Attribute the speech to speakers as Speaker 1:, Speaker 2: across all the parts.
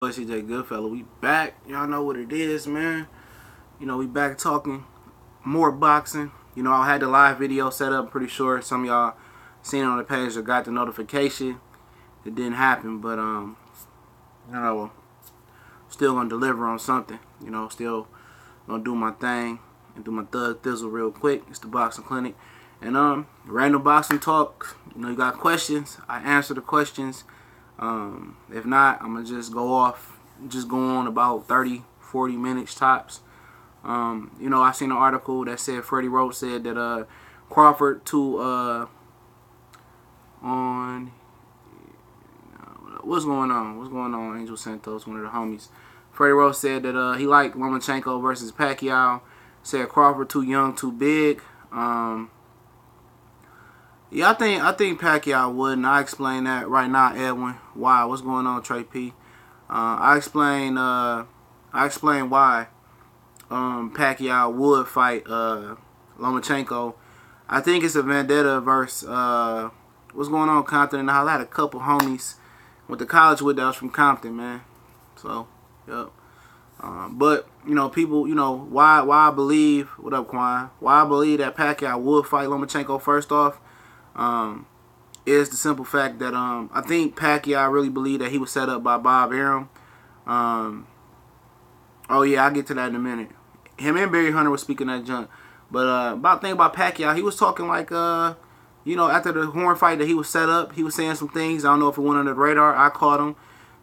Speaker 1: CJ Goodfellow, we back. Y'all know what it is, man. We back talking more boxing. I had the live video set up. Pretty sure some of y'all seen it on the page or got the notification. It didn't happen, but still gonna deliver on something. Still gonna do my thing and do my thug thizzle real quick. It's the boxing clinic and random boxing talk. You got questions, I answer the questions. If not, I'm gonna just go on about 30-40 minutes tops. I seen an article that said Freddie Roach said that Crawford what's going on, Angel Santos, one of the homies. Freddie Roach said that he liked Lomachenko versus Pacquiao. Said Crawford too young, too big. Yeah, I think Pacquiao would, and I explain that right now, Edwin. Why? What's going on, Trey P? I explain why Pacquiao would fight Lomachenko. I think it's a vendetta versus what's going on, Compton. And I had a couple homies went to college with that was from Compton, man. So, yep. But people, why I believe, what up, Quan? Why I believe that Pacquiao would fight Lomachenko first off. Is the simple fact that I think Pacquiao really believed that he was set up by Bob Arum. Oh yeah, I'll get to that in a minute. Him and Barry Hunter was speaking that junk. But about the thing about Pacquiao, he was talking like after the Horn fight that he was set up, he was saying some things. I don't know if it went under the radar. I caught him.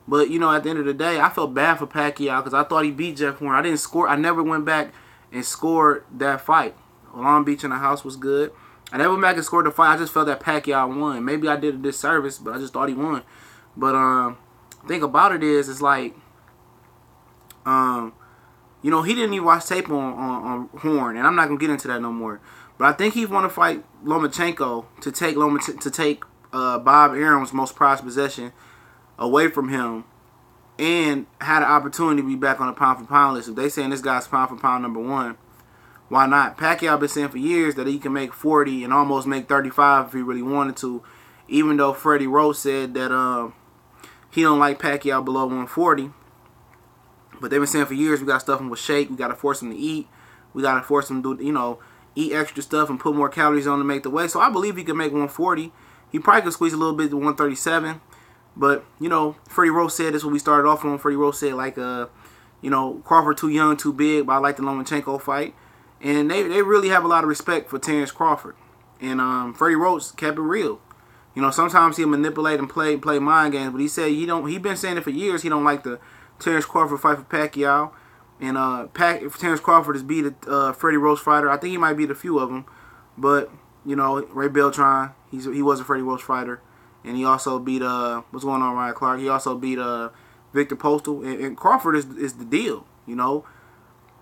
Speaker 1: But at the end of the day, I felt bad for Pacquiao because I thought he beat Jeff Horn. I didn't score. I never went back and scored that fight. Long Beach in the house was good. I never went back and scored the fight. I just felt that Pacquiao won. Maybe I did a disservice, but I just thought he won. But the thing about it is, it's like, he didn't even watch tape on Horn, and I'm not gonna get into that no more. But I think he want to fight Lomachenko to take Bob Arum's most prized possession away from him, and had an opportunity to be back on the pound for pound list. If they saying this guy's pound for pound #1. Why not? Pacquiao been saying for years that he can make 40 and almost make 35 if he really wanted to. Even though Freddie Roach said that he don't like Pacquiao below 140. But they've been saying for years we got to stuff him with shake. We got to force him to eat. We got to force him to eat extra stuff and put more calories on to make the weight. So I believe he can make 140. He probably could squeeze a little bit to 137. But, Freddie Roach said this when we started off on. Freddie Roach said like, Crawford too young, too big, but I like the Lomachenko fight. And they really have a lot of respect for Terrence Crawford. And Freddie Roach kept it real. Sometimes he'll manipulate and play mind games, but he said he been saying it for years. He don't like the Terrence Crawford fight for Pacquiao. And if Terrence Crawford has beat a Freddie Roach fighter, I think he might beat a few of them. But Ray Beltran, he was a Freddie Roach fighter, and he also beat what's going on, Ryan Clark. He also beat Victor Postal, and Crawford is the deal,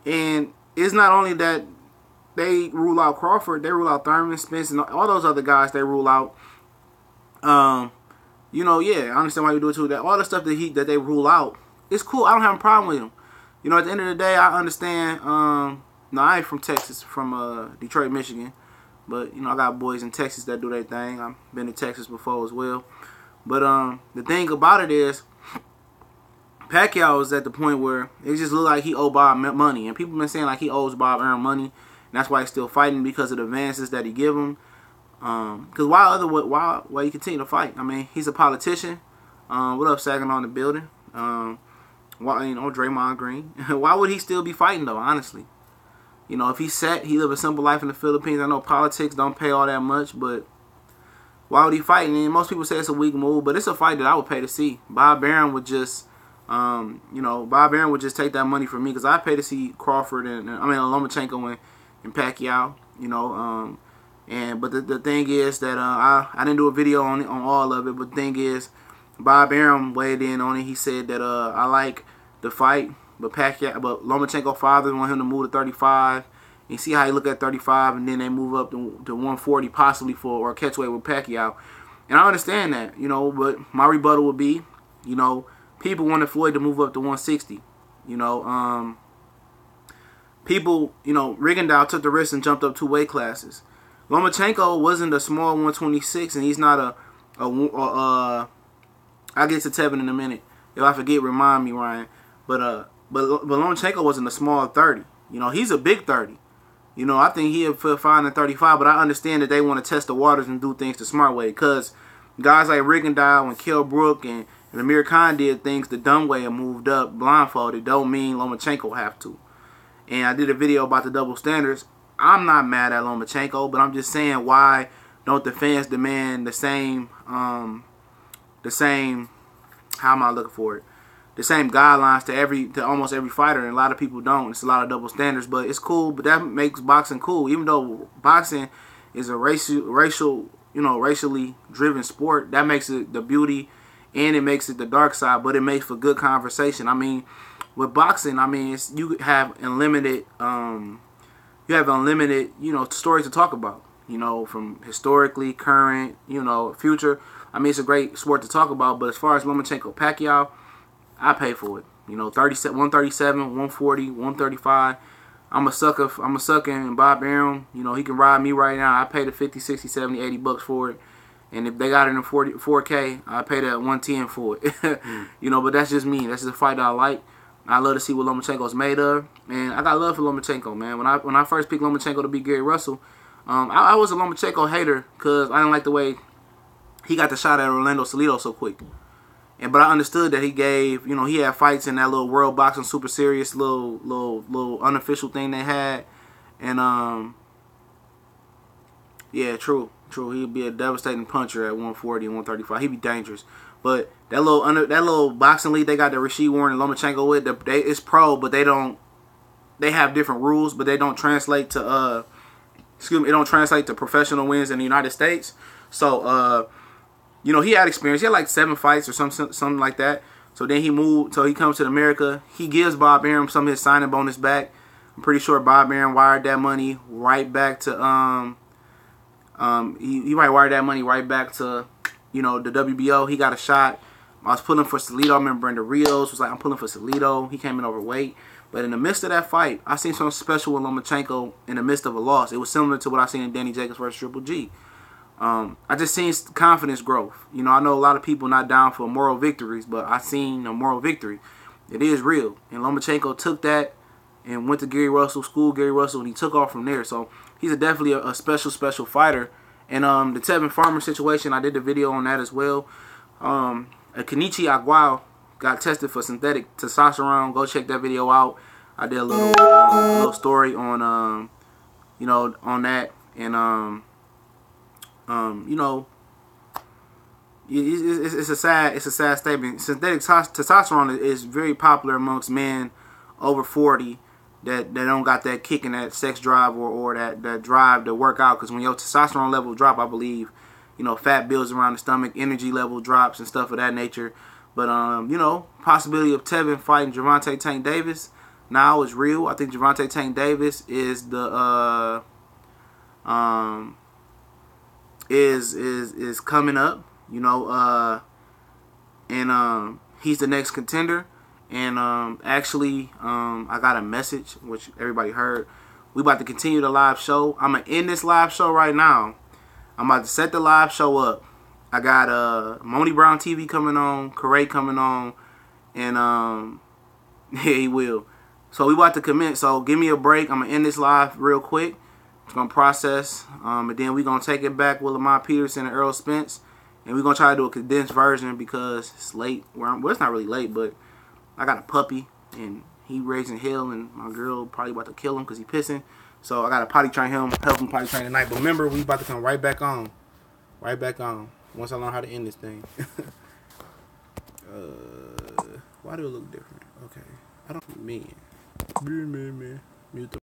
Speaker 1: and it's not only that they rule out Crawford, they rule out Thurman, Spence, and all those other guys they rule out. Yeah, I understand why you do it too. That all the stuff that they rule out, it's cool. I don't have a problem with them. At the end of the day, I understand. No, I ain't from Texas, from Detroit, Michigan. But, I got boys in Texas that do their thing. I've been to Texas before as well. But the thing about it is, Pacquiao is at the point where it just looked like he owed Bob money. And people been saying like he owes Bob Arum money. And that's why he's still fighting, because of the advances that he give him. Because why you continue to fight? I mean, he's a politician. What up, Saginaw in the building? Why, Draymond Green. Why would he still be fighting, though, honestly? If he's set, he live a simple life in the Philippines. I know politics don't pay all that much, but why would he fight? And most people say it's a weak move, but it's a fight that I would pay to see. Bob Arum would just... Bob Arum would just take that money from me, because I pay to see Crawford and Lomachenko and Pacquiao. But the thing is that I didn't do a video on all of it. But the thing is, Bob Arum weighed in on it. He said that I like the fight, but Lomachenko father want him to move to 35. You see how he look at 35, and then they move up to 140 possibly for or catchweight with Pacquiao. And I understand that, But my rebuttal would be, people wanted Floyd to move up to 160. People, Rigondeaux took the risk and jumped up 2 weight classes. Lomachenko wasn't a small 126, and he's not I'll get to Tevin in a minute. If I forget, remind me, Ryan. But Lomachenko wasn't a small 30. You know, he's a big 30. You know, I think he'll feel fine at 35, but I understand that they want to test the waters and do things the smart way. Because guys like Rigondeaux and Kell Brook and Amir Khan did things the dumb way and moved up blindfolded. Don't mean Lomachenko have to. And I did a video about the double standards. I'm not mad at Lomachenko, but I'm just saying, why don't the fans demand the same, how am I looking for it? The same guidelines to almost every fighter, and a lot of people don't. It's a lot of double standards, but it's cool. But that makes boxing cool, even though boxing is a racially driven sport. That makes it the beauty, and it makes it the dark side. But it makes for good conversation. I mean, with boxing, I mean, you have unlimited, stories to talk about. You know, from historically, current, future. I mean, it's a great sport to talk about. But as far as Lomachenko, Pacquiao, I pay for it. You know, 137, 140, 135. I'm a sucker in Bob Arum. You know, he can ride me right now. I pay the 50, 60, 70, 80 bucks for it. And if they got it in 4K, I pay that 110 for it. You know, but that's just me. That's just a fight that I like. I love to see what Lomachenko's made of. And I got love for Lomachenko, man. When I first picked Lomachenko to beat Gary Russell, I was a Lomachenko hater because I didn't like the way he got the shot at Orlando Salido so quick. But I understood that he gave, he had fights in that little World Boxing Super Series little unofficial thing they had. And yeah, true. He'd be a devastating puncher at 140 and 135. He'd be dangerous. But that little boxing league they got the Rasheed Warren and Lomachenko with, it's pro, but they have different rules, but they don't translate to it don't translate to professional wins in the United States. So he had experience. He had like 7 fights or something like that. So then he moved. So he comes to America. He gives Bob Arum some of his signing bonus back. I'm pretty sure Bob Arum wired that money right back to he might wire that money right back to the WBO. He got a shot. I was pulling for Salido. I remember Brenda Rios was like, I'm pulling for Salido. He came in overweight. But in the midst of that fight, I seen something special with Lomachenko in the midst of a loss. It was similar to what I seen in Danny Jacobs versus Triple G. I just seen confidence growth. I know a lot of people not down for moral victories, but I seen a moral victory. It is real. And Lomachenko took that and went to Gary Russell, schooled Gary Russell, and he took off from there. So he's definitely a special fighter. And the Tevin Farmer situation, I did the video on that as well. Kenichi Aguao got tested for synthetic testosterone. Go check that video out. I did a little story on on that, and it's a sad statement. Synthetic testosterone is very popular amongst men over 40 that don't got that kick and that sex drive or that drive to work out. Because when your testosterone level drop, I believe, fat builds around the stomach, energy level drops and stuff of that nature. But possibility of Tevin fighting Gervonta Tank Davis now is real. I think Gervonta Tank Davis is the is coming up, and he's the next contender. And actually, I got a message which everybody heard. We about to continue the live show. I'm gonna end this live show right now. I'm about to set the live show up. I got Moni Brown TV coming on, Corey coming on, and yeah, he will. So we about to commit. So give me a break. I'm gonna end this live real quick. It's gonna process, and then we're gonna take it back with Lamar Peterson and Earl Spence, and we're gonna try to do a condensed version because it's late. Well, it's not really late, but I got a puppy and he raising hell, and my girl probably about to kill him because he pissing. So I gotta potty train him, help him potty train tonight. But remember, we about to come right back on, once I learn how to end this thing. Why do it look different? Okay, I don't man. Mute the